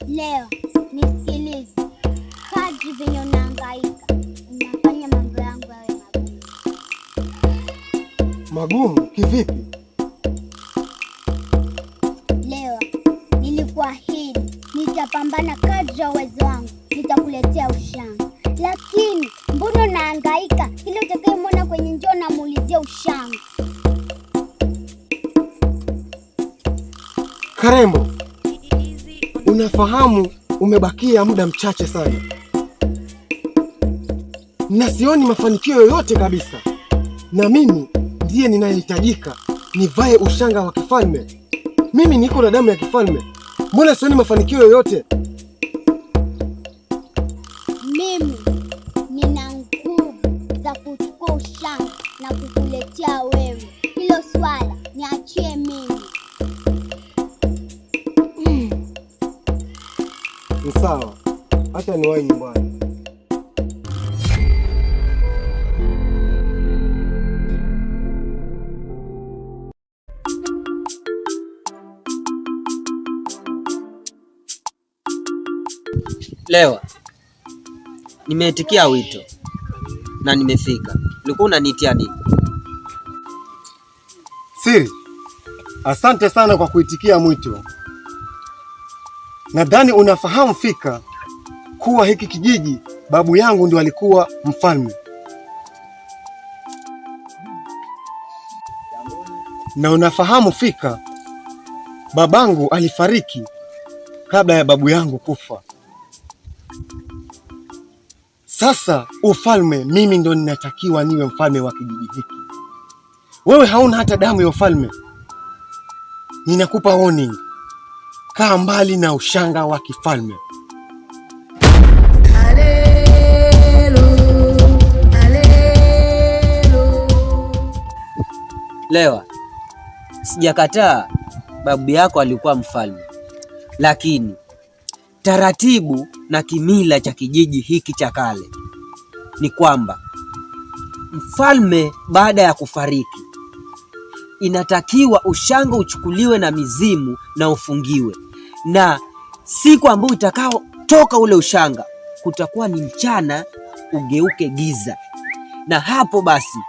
Leo nisikilize, kadri venye unahangaika unafanya mambo yangu yawe magumu. Magumu kivipi? Leo nilikuahidi nitapambana kadri ya uwezo wangu, nitakuletea ushanga. Lakini mbona unahangaika? Kile utakayemwona kwenye njia unamuulizia ushanga. Karembo, unafahamu umebakia muda mchache sana na sioni mafanikio yoyote kabisa, na mimi ndiye ninayehitajika nivae ushanga wa kifalme. Mimi niko na damu ya kifalme, mbona sioni mafanikio yoyote? Mimi nina nguvu za kuchukua ushanga na kukuletea wewe. Hilo swala niachie mimi. Ni sawa, acha niwahi nyumbani. Lewa, nimeitikia wito na nimefika. Ulikuwa unanitia nini? Siri, asante sana kwa kuitikia mwito. Nadhani unafahamu fika kuwa hiki kijiji babu yangu ndio alikuwa mfalme, na unafahamu fika babangu alifariki kabla ya babu yangu kufa. Sasa ufalme, mimi ndo ninatakiwa niwe mfalme wa kijiji hiki. Wewe hauna hata damu ya ufalme. Ninakupa warning, kaa mbali na ushanga wa kifalme. Lewa, sijakataa babu yako alikuwa mfalme, lakini taratibu na kimila cha kijiji hiki cha kale ni kwamba mfalme baada ya kufariki inatakiwa ushanga uchukuliwe na mizimu na ufungiwe, na siku ambayo itakao toka ule ushanga kutakuwa ni mchana ugeuke giza, na hapo basi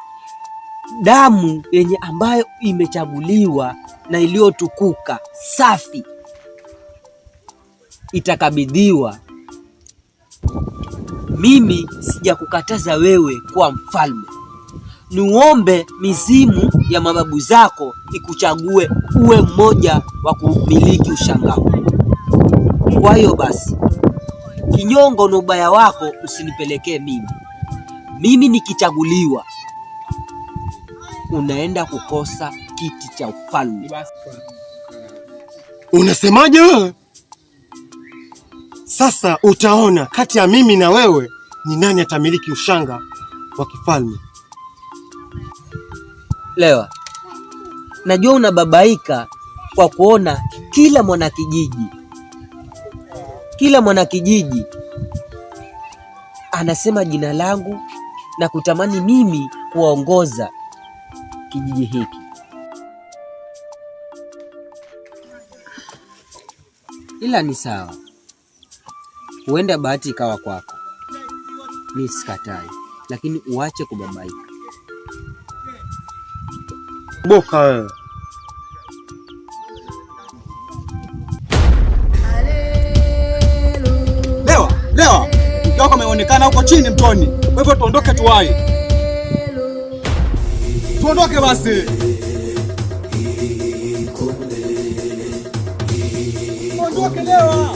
damu yenye ambayo imechaguliwa na iliyotukuka safi itakabidhiwa. Mimi sijakukataza wewe kuwa mfalme, niombe mizimu ya mababu zako ikuchague uwe mmoja wa kumiliki ushanga. Kwa hiyo basi, kinyongo na ubaya wako usinipelekee mimi. Mimi nikichaguliwa, unaenda kukosa kiti cha ufalme. Unasemaje wewe? Sasa utaona kati ya mimi na wewe ni nani atamiliki ushanga wa kifalme. Lewa, najua unababaika kwa kuona kila mwanakijiji anasema jina langu na kutamani mimi kuwaongoza kijiji hiki. Ila ni sawa, huenda bahati ikawa kwako, mimi sikatai, lakini uache kubabaika. Boka wewe. Lewa, mke wako ameonekana huko chini mtoni. Kwa hivyo tuondoke tuwai. Tuondoke basi. Tuondoke Lewa.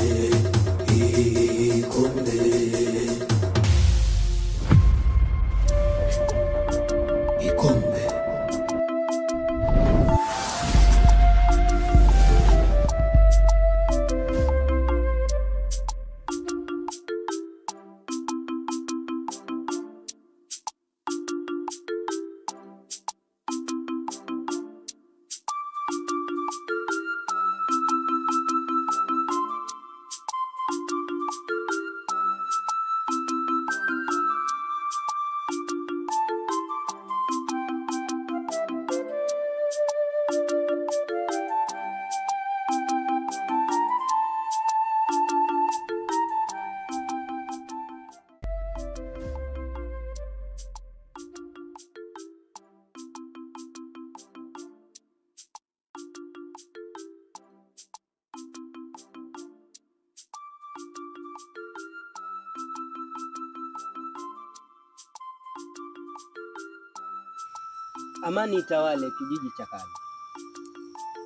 Amani itawale kijiji cha Kale.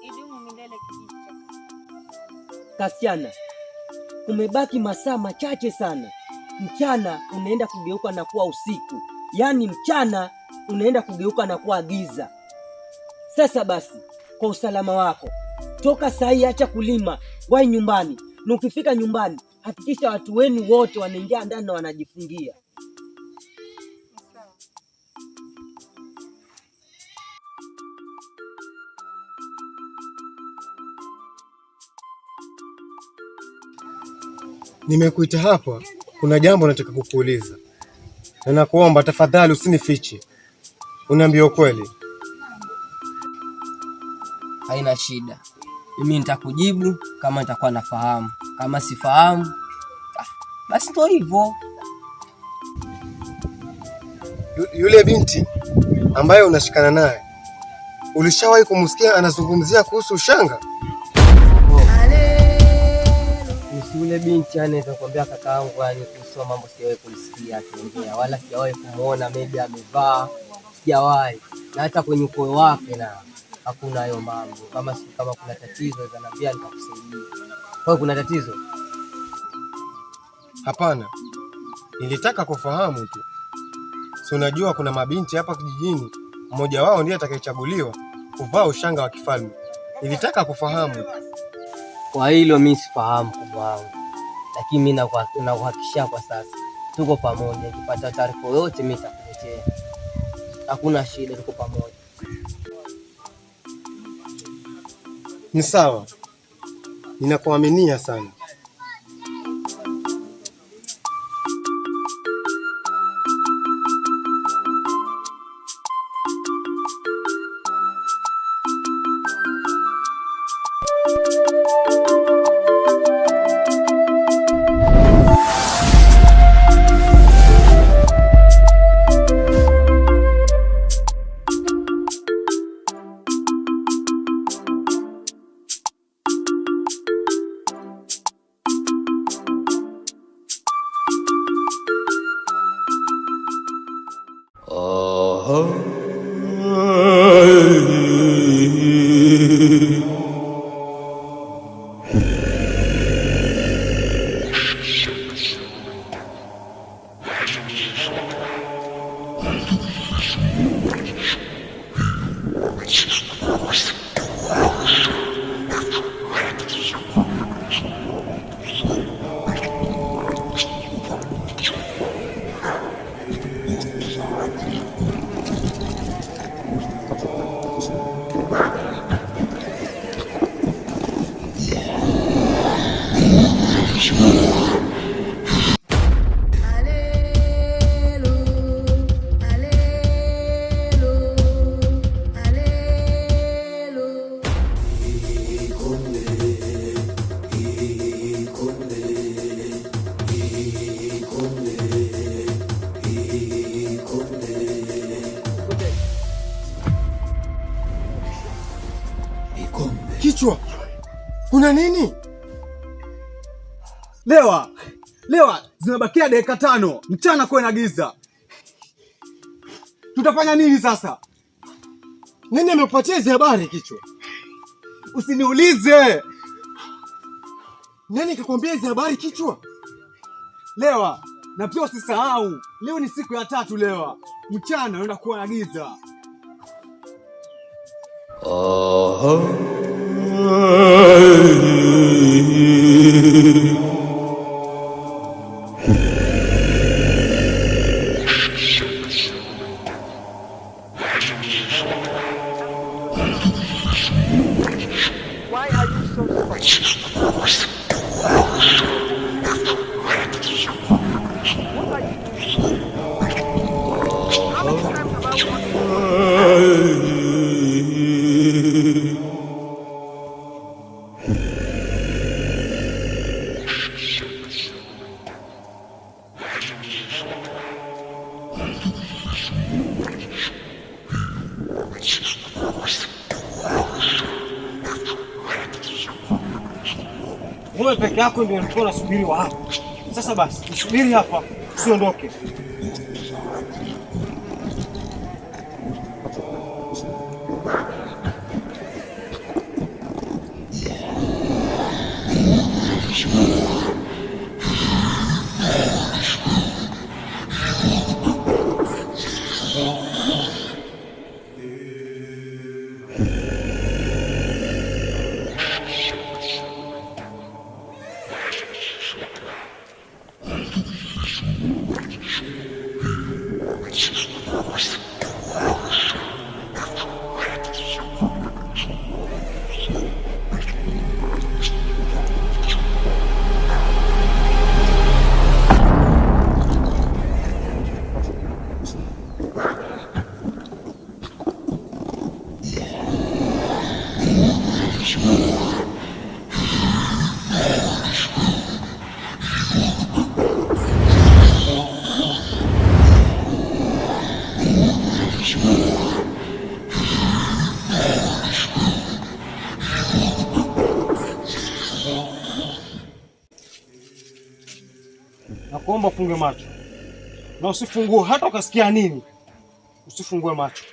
Idumu milele kijiji cha Kale. Kasichana, umebaki masaa machache sana. Mchana unaenda kugeuka na kuwa usiku, yaani mchana unaenda kugeuka na kuwa giza. Sasa basi, kwa usalama wako, toka saa hii, acha kulima, wahi nyumbani, na ukifika nyumbani hakikisha watu wenu wote wanaingia ndani na wanajifungia. Nimekuita hapa, kuna jambo nataka kukuuliza, na nakuomba tafadhali usinifiche, uniambie ukweli. Haina shida, mimi nitakujibu kama nitakuwa nafahamu. Kama sifahamu, basi ndio hivyo. Yule binti ambaye unashikana naye, ulishawahi kumsikia anazungumzia kuhusu ushanga? Yule binti anaweza kuambia kakaangu, yani kuhusu mambo sijawahi kumsikia akiongea, wala sijawahi kumuona maybe amevaa, sijawahi. Na hata kwenye ukoo wake na hakuna hayo mambo. Kama kuna tatizo zanambia nitakusaidia. Kwa kuna tatizo? Hapana, nilitaka kufahamu tu. Si unajua kuna mabinti hapa kijijini, mmoja wao ndiye atakayechaguliwa kuvaa ushanga wa kifalme. Nilitaka kufahamu tu. Kwa hilo mimi sifahamu kubwa wangu, lakini mimi nakuhakikishia kwa sasa tuko pamoja. Nikipata taarifa yoyote mimi nitakuletea. Hakuna shida, tuko pamoja. Ni sawa, ninakuaminia sana. Kichwa, kuna nini? Lewa, zimebakia dakika 5 mchana kwa na giza. Tutafanya nini sasa? Nani amekupatia hizo habari Kichwa? Usiniulize. Nani kakwambia hizo habari Kichwa? Lewa, na pia usisahau, leo ni siku ya 3 Lewa. Mchana unaenda kuwa na giza. Why are you so surprised? What are you doing? How many times have I warned you? Wewe peke yako ndio ulikuwa unasubiri hapa. Sasa basi, usubiri hapa, usiondoke. Nakuomba ufunge macho na usifungue hata ukasikia nini, usifungue macho.